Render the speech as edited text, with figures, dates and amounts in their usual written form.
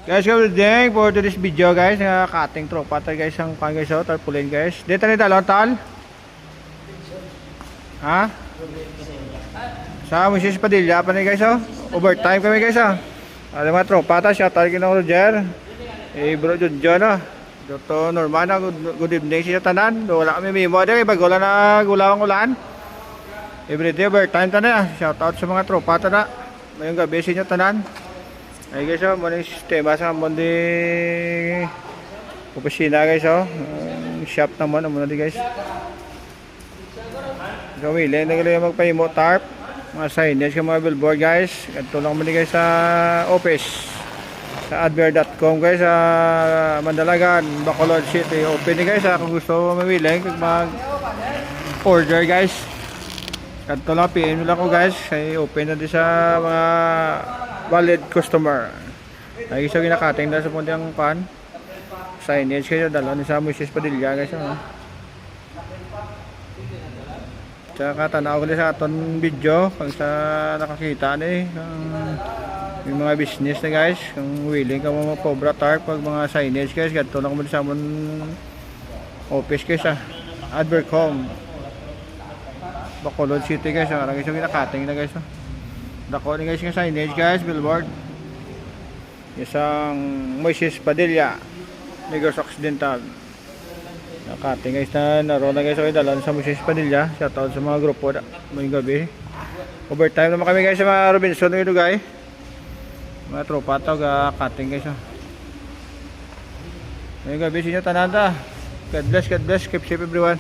Guys, good day for today's video guys. Cutting tropa tayo guys ang pan guys, tarpaulin guys. Dito na talon tal. Ha? Sa Mrs. Padilla pa ni guys oh. Overtime kami guys oh. Ada mga tropa ta siya tayo kinang Roger. Bro John oh. Dito normal na good evening siya tanan. Wala kami mimo dai pag wala na gulawang ulan. Everyday overtime ta na. Shout out sa mga tropa ta na. Mayong gabi sa inyo tanan. Ay guys oh, muna yung sistema sa mundi opisina guys oh. Shop naman muna di guys. Gawin na kayo magpahimo tarp, mga signage ka mga billboard guys. Ito lang muna guys sa office sa adver.com guys sa Mandalagan, Bacolod City. Open ni guys kung gusto mamili mag order guys. Ito lang PM lang ko guys. Ay open na din sa mga valid customer. Ay isa ginakating na sa puntang pan. Signage kayo dala ni sa Mrs. Padilla guys oh. Tsaka tanaw ko sa aton video kung sa nakakita ni yung mga business na guys, kung willing ka mo mag-cobra tarp pag mga signage guys, ganito lang mo sa amon office guys Advercom Bacolod City guys, marang isang ginakating na guys dako ni guys nga signage guys, billboard isang Mrs. Padilla Negros Occidental nakating guys na naroon na guys okay dalan sa Mrs. Padilla. Shout out sa mga grupo may gabi overtime naman kami guys sa mga Robinson nito guys, mga tropa tawag cutting guys may gabi sa inyo tananda. God bless, keep safe everyone.